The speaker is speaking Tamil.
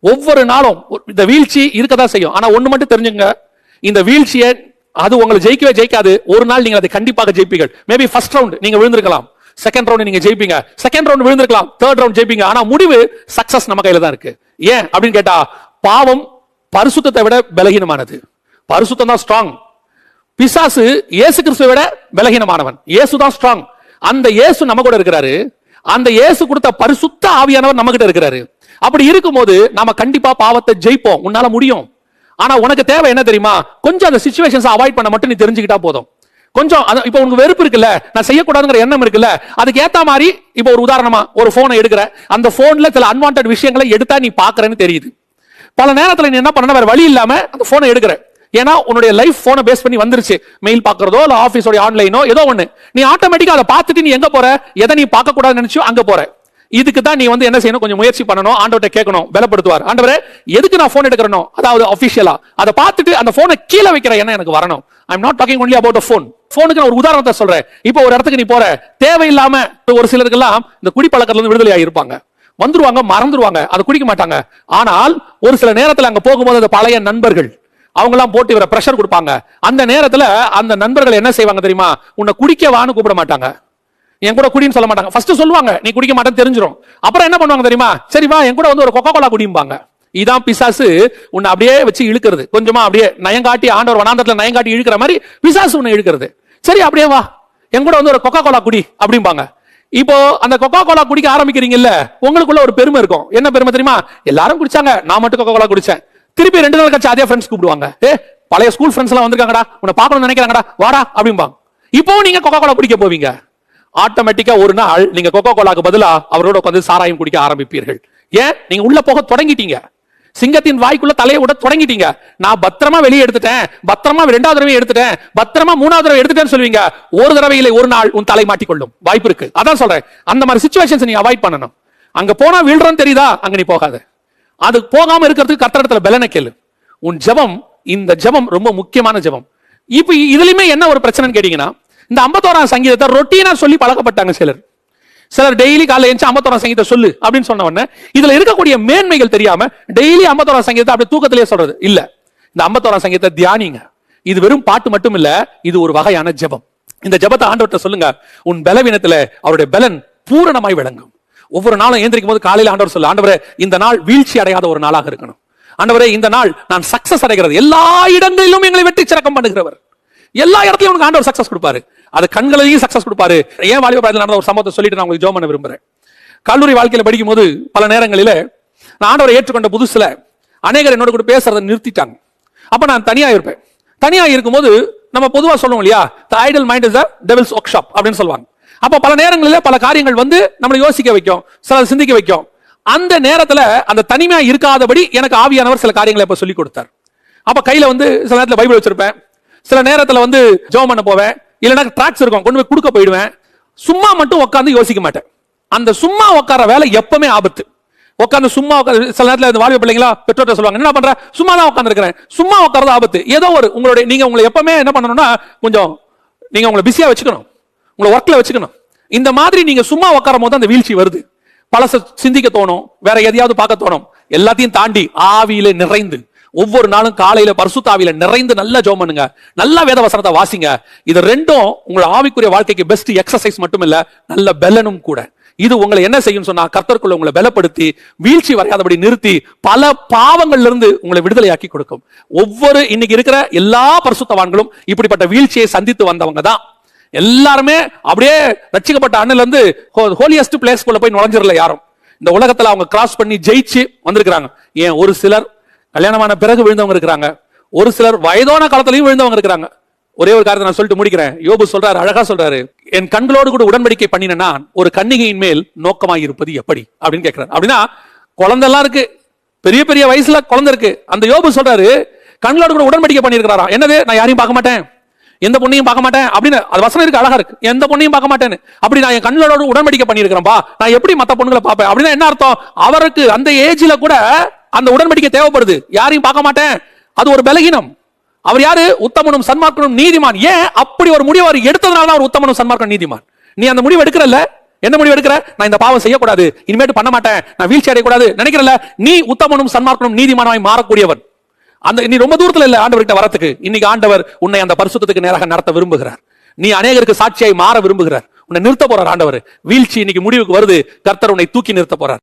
ஒவ்வொரு நாளும் இந்த வீழ்ச்சி இருக்கதான் செய்யும். ஆனா ஒண்ணு மட்டும் தெரிஞ்சுங்க, இந்த வீழ்ச்சியை அது உங்களை ஜெயிக்கவே ஜெயிக்காது. ஒரு நாள் நீங்க அதை கண்டிப்பாக ஜெயிப்பீர்கள். மேபி ஃபர்ஸ்ட் ரவுண்ட் நீங்க விழுந்திருக்கலாம், செகண்ட் ரவுண்ட் நீங்க ஜெயிப்பீங்க, செகண்ட் ரவுண்ட் விழுந்திருக்கலாம், தேர்ட் ரவுண்ட் ஜெயிப்பீங்க. ஆனா முடிவு சக்சஸ் நம்ம கையில தான் இருக்கு. ஏன் அப்படின்னு கேட்டா, பாவம் பரிசுத்தத்தை விட பலகீனமானது, பரிசுத்தம் தான் ஸ்ட்ராங். பிசாசு இயேசு கிறிஸ்துவை விட பலகீனமானவன், இயேசு தான் ஸ்ட்ராங். அந்த இயேசு நம்ம கூட இருக்கிறாரு, அந்த இயேசு கொடுத்த பரிசுத்த ஆவியானவர் நம்ம கிட்ட இருக்கிறாரு. அப்படி இருக்கும்போது நாம கண்டிப்பா பாவத்தை ஜெயிப்போம், உன்னால முடியும். ஆனா உனக்கு தேவை என்ன தெரியுமா? கொஞ்சம் அந்த சிச்சுவேஷன்ஸ் அவாய்ட் பண்ண மட்டும் நீ தெரிஞ்சுக்கிட்டா போதும். கொஞ்சம் இப்ப உனக்கு வெறுப்பு இருக்குல்ல, நான் செய்யக்கூடாதுங்கிற எண்ணம் இருக்குல்ல, அதுக்கு ஏத்த மாதிரி இப்ப ஒரு உதாரணமா ஒரு போனை எடுக்கிற, அந்த போன்ல சில அன்வான்ட் விஷயங்களை எடுத்தா நீ பாக்குறேன்னு தெரியுது. பல நேரத்துல நீ என்ன பண்ண, வேற வழி இல்லாம அந்த போனை எடுக்கிற. ஏன்னா உன்னுடைய லைஃப் போனை பேஸ் பண்ணி வந்துருச்சு. மெயில் பாக்குறதோ இல்ல ஆபீஸோட ஆன்லைனோ ஏதோ ஒண்ணு, நீ ஆட்டோமேட்டிக்கா அதை பார்த்துட்டு நீ எங்க போற, எதை நீ பார்க்க கூடாதுன்னு நினைச்சோ அங்க போற. இதுக்கு தான் நீ என்ன செய்யணும், கொஞ்சம் முயற்சி பண்ணணும், ஆண்டவர்ட்ட கேட்கணும், பலப்படுத்துவார். ஆண்டவரே எதுக்கு நான் போன் எடுக்கிறனோ, அதாவது ஆபீஷியலா அதை பார்த்துட்டு அந்த போனை கீழே வைக்கிற எண்ணம் எனக்கு வரணும். I am not talking only about a phone. போனுக்கு நான் ஒரு உதாரணத்தை சொல்றேன். இப்போ ஒரு இடத்துக்கு நீ போற, தேவையில்லாம ஒரு சிலருக்கெல்லாம் இந்த குடிப்பழக்கத்துல இருந்து விடுதலை ஆகியிருப்பாங்க, வந்துருவாங்க, மறந்துருவாங்க, அதை குடிக்க மாட்டாங்க. ஆனால் ஒரு சில நேரத்தில் அங்க போகும்போது அந்த பழைய நண்பர்கள் அவங்க எல்லாம் போட்டு இவர பிரஷர் கொடுப்பாங்க. அந்த நேரத்துல அந்த நண்பர்கள் என்ன செய்வாங்க தெரியுமா, உன்னை குடிக்கவான்னு கூப்பிட மாட்டாங்க, என் கூட குடின்னு சொல்ல மாட்டாங்க. ஃபர்ஸ்ட் சொல்லுவாங்க நீ குடிக்க மாட்டேன்னு தெரிஞ்சிடும். அப்புறம் என்ன பண்ணுவாங்க தெரியுமா, சரிவா என் கூட ஒரு கொக்கோ கோலா குடிம்பாங்க. இதான் பிசாசு உன்னை அப்படியே வச்சு இழுக்கிறது. கொஞ்சமா அப்படியே நயங்காட்டி, ஆண்டவர் வனாந்தரத்துல நயங்காட்டி இழுக்கிற மாதிரி பிசாசு உன்னை இழுக்கிறது. சரி அப்படியே வா என் கூட ஒரு கொக்கோ கோலா குடி அப்படிம்பாங்க. இப்போ அந்த கொக்கோ கோலா குடிக்க ஆரம்பிக்கிறீங்கல்ல, உங்களுக்குள்ள ஒரு பெருமை இருக்கும். என்ன பெருமை தெரியுமா, எல்லாரும் குடிச்சாங்க, நான் மட்டும் கொக்கோ கோலா குடிச்சேன். திருப்பி 2 நாள் கழிச்சு அதே ஃப்ரெண்ட்ஸ் கூப்பிடுவாங்க, பழைய ஸ்கூல் ஃப்ரெண்ட்ஸ் எல்லாம் வந்திருக்காங்கடா, உன்னை பார்க்கணும்னு நினைக்கிறாங்கடா, வாடா அப்படிம்பாங்க. இப்போ நீங்க கொக்கோ கோலா குடிக்க போவீங்க. ஆட்டோமேட்டிக்கா ஒரு நாள் நீங்க கொக்கோ கோலாக்கு பதிலா அவரோட உட்கார்ந்து சாராயம் குடிக்க ஆரம்பிப்பீர்கள். ஏன், நீங்க உள்ள போக தொடங்கிட்டீங்க, சிங்கத்தின் வாய்க்குள்ள தலையை விட தொடங்கிட்டீங்க. நான் பத்திரமா வெளியே எடுத்துட்டேன், பத்திரமா 2வது தடவை எடுத்துட்டேன், பத்திரமா 3வது தடவை எடுத்துட்டேன்னு சொல்லுவீங்க. ஒரு தடவையில ஒரு நாள் உன் தலை மாட்டிக்கொள்ளும் வாய்ப்பு இருக்கு. அதான் சொல்றேன், அந்த மாதிரி சிச்சுவேஷன்ஸ் நீ அவாய்ட் பண்ணணும். அங்க போனா வீழ்றன்னு தெரியுதா, அங்க நீ போகாத. அது போகாம இருக்கிறதுக்கு கர்த்தரிடத்துல பலனை கேளு. உன் ஜெபம், இந்த ஜெபம் ரொம்ப முக்கியமான ஜெபம். இப்ப இதுலயுமே என்ன ஒரு பிரச்சனைன்னு கேட்டீங்கன்னா, இந்த 51ஆம் சங்கீதத்தை ரொட்டீனா சொல்லி பழக்கப்பட்டாங்க சிலர் டெய்லி காலையில எழுந்து 51ஆம் சங்கீதத்தை சொல்லு அப்படின்னு சொன்ன உடனே இதுல இருக்கக்கூடிய மேன்மைகள் தெரியாம டெய்லி 51ஆம் சங்கீதத்தை அப்படியே தூக்கத்திலேயே சொல்றது இல்ல. இந்த 51ஆம் சங்கீதத்தை தியானிங்க. இது வெறும் பாட்டு மட்டும் இல்ல, இது ஒரு வகையான ஜெபம். இந்த ஜெபத்தை ஆண்டவர்ட்ட சொல்லுங்க. உன் பலவீனத்துல அவருடைய பலன் பூரணமாய் விளங்கும். ஒவ்வொரு நாளும் ஏந்திரிக்கும் போது காலையில ஆண்டவர் சொல்ல, ஆண்டவரே இந்த நாள் வீழ்ச்சி அடையாத ஒரு நாளாக இருக்கணும். ஆண்டவரே இந்த நாள் நான் சக்சஸ் அடைகிறது, எல்லா இடங்களிலும் எங்களை வெற்றி சிறக்கம் பண்ணுகிறவர். எல்லா இடத்துலயும் உனக்கு ஆண்டவர் சக்சஸ் கொடுப்பாரு. அது கண்களையும் சக்சஸ் கொடுப்பாரு. ஏன் வாலிப பிராயத்தில் நடந்த ஒரு சம்பவத்தை சொல்லிட்டு நான் உங்களுக்கு ஜெபம் பண்ண விரும்புறேன். கல்லூரி வாழ்க்கையில படிக்கும் போது பல நேரங்களில நான் ஆண்டவரை ஏற்றுக்கொண்ட புதுசுல அநேகர் என்னோட கூட பேசுறதை நிறுத்திட்டாங்க. அப்ப நான் தனியா இருப்பேன். தனியா இருக்கும்போது நம்ம பொதுவா சொல்லுவோம் இல்லையா, the idle mind is the devil's workshop அப்படின்னு சொல்லுவாங்க. அப்ப பல நேரங்களில் பல காரியங்கள் நம்மளை யோசிக்க வைக்கும், சில சிந்திக்க வைக்கும். அந்த நேரத்துல அந்த தனிமையா இருக்காதபடி எனக்கு ஆவியானவர் சில காரியங்களை இப்ப சொல்லி கொடுத்தார். அப்ப கையில சில நேரத்துல பைபிள் வச்சிருப்பேன், சில நேரத்துல ஜெபம் பண்ண போவேன், இல்லைன்னா ட்ராக்ஸ் இருக்கும் கொண்டு போய் கொடுக்க போயிடுவேன். சும்மா மட்டும் உட்காந்து யோசிக்க மாட்டேன். அந்த சும்மா உட்கார வேலை எப்பவுமே ஆபத்து. உட்காந்து சும்மா சில நேரத்தில் வாலிப பிள்ளைங்களா பெற்றோர்ட்ட சொல்லுவாங்க, என்ன பண்ற, சும்மா தான் உட்கார்ந்து இருக்கிறேன். சும்மா உட்கார்றது ஆபத்து. ஏதோ ஒரு நீங்க உங்களை எப்பவுமே என்ன பண்ணணும்னா, கொஞ்சம் நீங்க உங்களை பிஸியா வச்சுக்கணும், உங்களை ஒர்க்ல வச்சுக்கணும். இந்த மாதிரி நீங்க சும்மா உட்காரும் போது அந்த வீழ்ச்சி வருது. பழச சிந்திக்க தோணும், வேற எதையாவது பார்க்க தோணும். எல்லாத்தையும் தாண்டி ஆவியில நிறைந்து ஒவ்வொரு நாளும் காலையில பரிசுத்த ஆவியில நிறைந்து நல்ல ஜெபம் பண்ணுங்க, நல்ல வேத வசனத்தை வாசிங்க. இது ரெண்டும் உங்க ஆவிக்குரிய வாழ்க்கைக்கு பெஸ்ட் எக்ஸசைஸ் மட்டும் இல்ல, நல்ல பலனும் கூட. இது உங்களை என்ன செய்யும் சொன்னா, கர்த்தருக்குள்ள உங்களை பலப்படுத்தி வீழ்ச்சி வரையாதபடி நிறுத்தி பல பாவங்கள்ல இருந்து உங்களை விடுதலையாக்கி கொடுக்கும். ஒவ்வொரு இன்னைக்கு இருக்கிற எல்லா பரிசுத்தவான்களும் இப்படிப்பட்ட வீழ்ச்சியை சந்தித்து வந்தவங்க தான். எல்லாருமே அப்படியே ரட்சிக்கப்பட்ட அண்ணில இருந்து ஹோலியஸ்ட் பிளேஸ்க்குள்ள போய் நுழைஞ்சிடல யாரும். இந்த உலகத்துல அவங்க கிராஸ் பண்ணி ஜெயிச்சு வந்திருக்கிறாங்க. ஏன், ஒரு சிலர் கல்யாணமான பிறகு விழுந்தவங்க இருக்கிறாங்க, ஒரு சிலர் வயதான காலத்திலையும் விழுந்தவங்க இருக்கிறாங்க. ஒரே ஒரு காரியத்தை நான் சொல்லிட்டு முடிக்கிறேன். யோபு சொல்றாரு, அழகா சொல்றாரு, என் கண்களோடு கூட உடன்படிக்கை பண்ணின நான் ஒரு கன்னிகையின் மேல் நோக்கமாய் இருப்பது எப்படி அப்படின்னு கேட்கிறார். அப்படின்னா குழந்தை எல்லாம் இருக்கு, பெரிய பெரிய வயசுல குழந்தை இருக்கு. அந்த யோபு சொல்றாரு, கண்களோடு கூட உடன்படிக்கை பண்ணிருக்கிறாரா. என்னது, நான் யாரையும் பார்க்க மாட்டேன், எந்த பொண்ணையும் பார்க்க மாட்டேன் அப்படின்னு. அது வசனம் இருக்கு, அழகா இருக்கு, எந்த பொண்ணையும் பார்க்க மாட்டேன்னு. அப்படி நான் என் கண்களோட உடன்படிக்கை பண்ணிருக்கிறேன்பா, நான் எப்படி மத்த பொண்ணுங்களை பார்ப்பேன் அப்படின்னா என்ன அர்த்தம்? அவருக்கு அந்த ஏஜ்ல கூட அந்த உடன்படிக்கை தேவைப்படுது. யாரையும் பார்க்க மாட்டேன், அது ஒரு பலகீனம். அவர் யாரு? உத்தமனும் சன்மார்க்கனும் நீதிமான். ஏன் அப்படி ஒரு முடிவு அவர் எடுத்ததுனால அவர் உத்தமனும் சன்மார்க்கனும் நீதிமான். நீ அந்த முடிவு எடுக்கிறல்ல, என்ன முடிவு எடுக்கிற? நான் இந்த பாவம் செய்யக்கூடாது, இனிமேட்டு பண்ண மாட்டேன், நான் வீழ்ச்சி அடையக்கூடாது நினைக்கிறல, நீ உத்தமனும் சன்மார்க்கனும் நீதிமானாய் மாறக்கூடியவன். அந்த நீ ரொம்ப தூரத்துல இல்ல ஆண்டவர்கிட்ட வரத்துக்கு. இன்னைக்கு ஆண்டவர் உன்னை அந்த பரிசுத்தத்துக்கு நேராக நடத்த விரும்புகிறார். நீ அநேகருக்கு சாட்சியாய் மாற விரும்புகிறார். உன்னை நிறுத்த போறார் ஆண்டவர். வீழ்ச்சி இன்னைக்கு முடிவுக்கு வருது. கர்த்தர் உன்னை தூக்கி நிறுத்த போறார்.